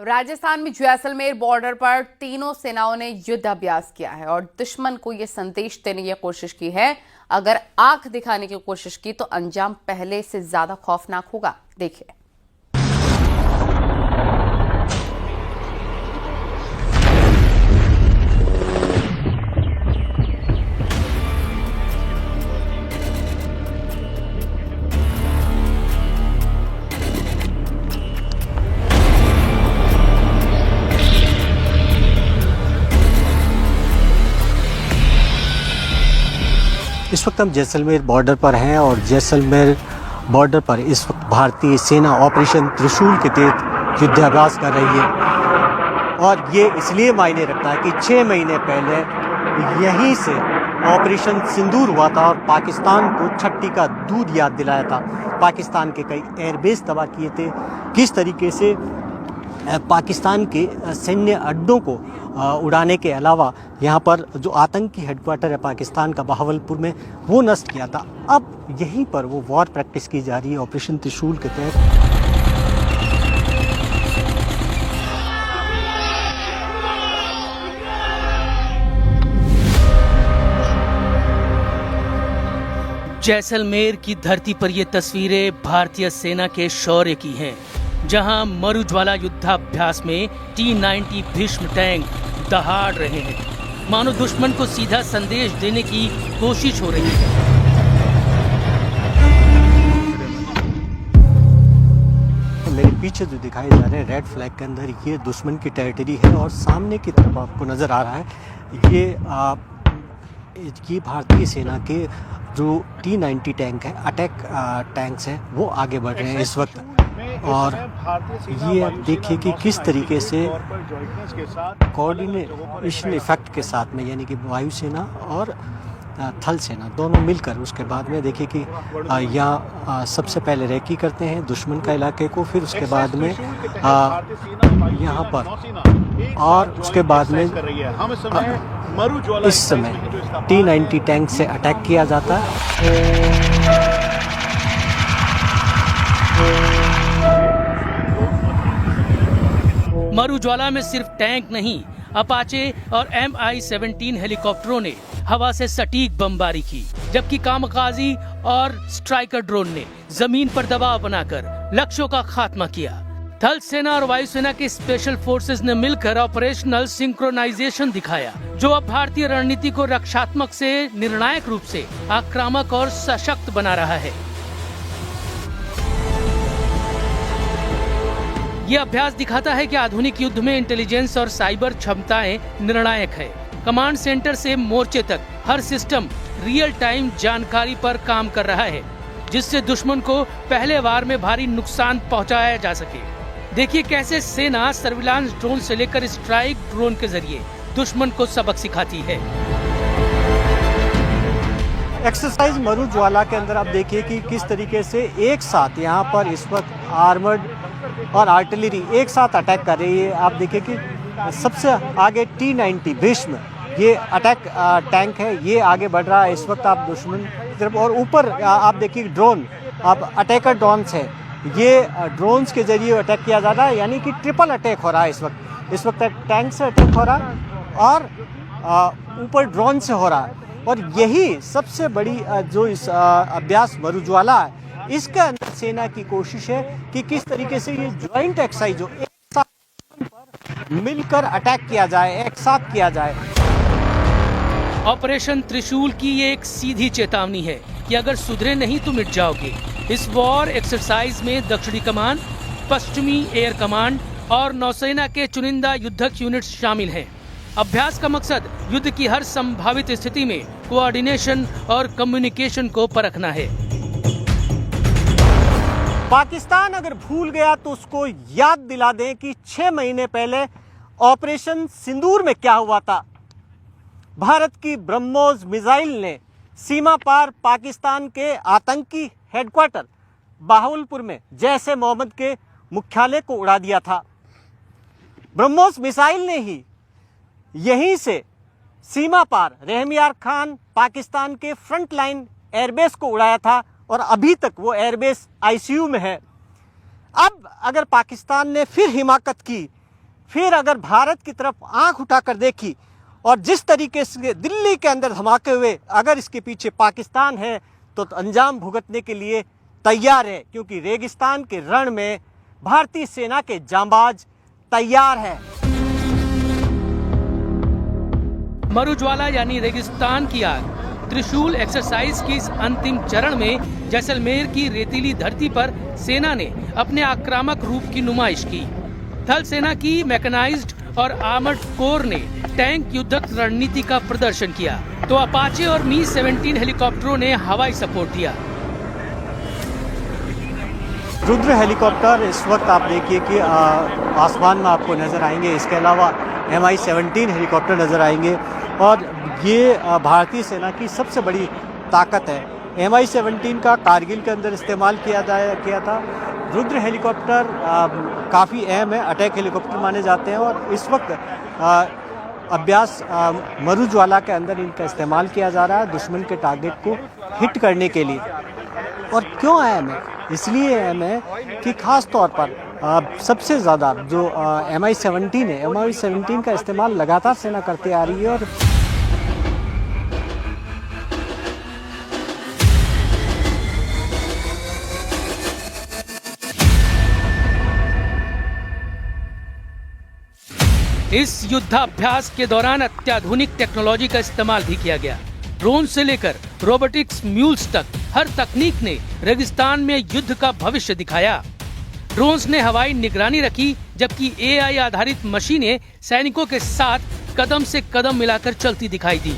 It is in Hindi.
राजस्थान में जैसलमेर बॉर्डर पर तीनों सेनाओं ने युद्ध अभ्यास किया है और दुश्मन को यह संदेश देने की कोशिश की है, अगर आंख दिखाने की कोशिश की तो अंजाम पहले से ज्यादा खौफनाक होगा। देखिए। इस वक्त हम जैसलमेर बॉर्डर पर हैं और जैसलमेर बॉर्डर पर इस वक्त भारतीय सेना ऑपरेशन त्रिशूल के तहत युद्धाभ्यास कर रही है और ये इसलिए मायने रखता है कि 6 महीने पहले यहीं से ऑपरेशन सिंदूर हुआ था और पाकिस्तान को छट्टी का दूध याद दिलाया था। पाकिस्तान के कई एयरबेस तबाह किए थे। किस तरीके से पाकिस्तान के सैन्य अड्डों को उड़ाने के अलावा यहाँ पर जो आतंकी हेडक्वार्टर है पाकिस्तान का बहावलपुर में, वो नष्ट किया था। अब यहीं पर वो वॉर प्रैक्टिस की जा रही है ऑपरेशन त्रिशूल के तहत। जैसलमेर की धरती पर ये तस्वीरें भारतीय सेना के शौर्य की हैं, जहां मरुज्वाला युद्धाभ्यास में T-90 भीष्म टैंक दहाड़ रहे हैं। मानो दुश्मन को सीधा संदेश देने की कोशिश हो रही है। मेरे पीछे जो दिखाए जा रहे हैं रेड फ्लैग के अंदर, ये दुश्मन की टेरिटरी है और सामने की तरफ आपको नजर आ रहा है ये भारतीय सेना के जो T-90 टैंक है, अटैक टैंक्स हैं, वो आगे बढ़ रहे हैं इस वक्त। और ये आप देखिए कि किस तरीके से कोऑर्डिनेशन इफेक्ट के साथ में, यानी कि वायुसेना और थल सेना दोनों मिलकर, उसके बाद में देखिए कि यहाँ सबसे पहले रेकी करते हैं दुश्मन का इलाके को, फिर उसके बाद में यहाँ पर, और उसके बाद में इस समय T-90 टैंक से अटैक किया जाता है। मरुज्वाला में सिर्फ टैंक नहीं, अपाचे और Mi-17 हेलीकॉप्टरों ने हवा से सटीक बमबारी की, जबकि कामकाजी और स्ट्राइकर ड्रोन ने जमीन पर दबाव बनाकर लक्ष्यों का खात्मा किया। थल सेना और वायुसेना के स्पेशल फोर्सेस ने मिलकर ऑपरेशनल सिंक्रोनाइजेशन दिखाया, जो अब भारतीय रणनीति को रक्षात्मक से निर्णायक रूप से आक्रामक और सशक्त बना रहा है। ये अभ्यास दिखाता है कि आधुनिक युद्ध में इंटेलिजेंस और साइबर क्षमताएं निर्णायक है। कमांड सेंटर से मोर्चे तक हर सिस्टम रियल टाइम जानकारी पर काम कर रहा है, जिससे दुश्मन को पहले वार में भारी नुकसान पहुंचाया जा सके। देखिए कैसे सेना सर्विलांस ड्रोन से लेकर स्ट्राइक ड्रोन के जरिए दुश्मन को सबक सिखाती है। एक्सरसाइज मरुज्वाला के अंदर आप देखिए कि किस तरीके से एक साथ यहाँ पर इस वक्त आर्मर्ड और आर्टिलरी एक साथ अटैक कर रही है। आप देखिए कि सबसे आगे T-90 भीष्म, ये अटैक टैंक है, ये आगे बढ़ रहा है इस वक्त आप दुश्मन की तरफ। और ऊपर आप देखिए ड्रोन, अब अटैकर ड्रोन्स है, ये ड्रोन्स के जरिए अटैक किया जा रहा है, यानी कि ट्रिपल अटैक हो रहा है इस वक्त टैंक से अटैक हो रहा है और ऊपर ड्रोन से हो रहा है। और यही सबसे बड़ी जो इस अभ्यास मरुज्वाला है, इसके अंदर सेना की कोशिश है कि किस तरीके से ये ज्वाइंट एक्सरसाइज हो, एक साथ पर मिलकर अटैक किया जाए, एक साथ किया जाए। ऑपरेशन त्रिशूल की ये एक सीधी चेतावनी है कि अगर सुधरे नहीं तो मिट जाओगे। इस वॉर एक्सरसाइज में दक्षिणी कमान, पश्चिमी एयर कमांड और नौसेना के चुनिंदा युद्धक यूनिट्स शामिल हैं। अभ्यास का मकसद युद्ध की हर संभावित स्थिति में कोऑर्डिनेशन और कम्युनिकेशन को परखना है। पाकिस्तान अगर भूल गया तो उसको याद दिला दें कि 6 महीने पहले ऑपरेशन सिंदूर में क्या हुआ था। भारत की ब्रह्मोस मिसाइल ने सीमा पार पाकिस्तान के आतंकी हेडक्वार्टर बहावलपुर में जैश ए मोहम्मद के मुख्यालय को उड़ा दिया था। ब्रह्मोस मिसाइल ने ही यहीं से सीमा पार रहमियार खान पाकिस्तान के फ्रंट लाइन एयरबेस को उड़ाया था और अभी तक वो एयरबेस ICU में है। अब अगर पाकिस्तान ने फिर हिमाकत की फिर अगर भारत की तरफ आंख उठाकर देखी और जिस तरीके से दिल्ली के अंदर धमाके हुए, अगर इसके पीछे पाकिस्तान है तो अंजाम भुगतने के लिए तैयार है, क्योंकि रेगिस्तान के रण में भारतीय सेना के जांबाज तैयार है। मरुज्वाला यानी रेगिस्तान की आग त्रिशूल एक्सरसाइज की इस अंतिम चरण में जैसलमेर की रेतीली धरती पर सेना ने अपने आक्रामक रूप की नुमाइश की। थल सेना की मैकेनाइज्ड और आर्मर्ड कोर ने टैंक युद्धक रणनीति का प्रदर्शन किया, तो अपाचे और मी-17 हेलीकॉप्टरों ने हवाई सपोर्ट दिया। रुद्र हेलीकॉप्टर इस वक्त आप देखिए कि आसमान में आपको नजर आएंगे। इसके अलावा Mi-17 हेलीकॉप्टर नजर आएंगे और ये भारतीय सेना की सबसे बड़ी ताकत है। Mi-17 का कारगिल के अंदर इस्तेमाल किया था। रुद्र हेलीकॉप्टर काफ़ी अहम है, अटैक हेलीकॉप्टर माने जाते हैं और इस वक्त अभ्यास मरुज्वाला के अंदर इनका इस्तेमाल किया जा रहा है दुश्मन के टारगेट को हिट करने के लिए। और क्यों अहम है? इसलिए अहम है कि ख़ास तौर पर सबसे ज़्यादा जो Mi-17 है, Mi-17 का इस्तेमाल लगातार सेना करते आ रही है। और इस युद्धाभ्यास के दौरान अत्याधुनिक टेक्नोलॉजी का इस्तेमाल भी किया गया। ड्रोन से लेकर रोबोटिक्स म्यूल्स तक हर तकनीक ने रेगिस्तान में युद्ध का भविष्य दिखाया। ड्रोन्स ने हवाई निगरानी रखी, जबकि AI आधारित मशीनें सैनिकों के साथ कदम से कदम मिलाकर चलती दिखाई दी।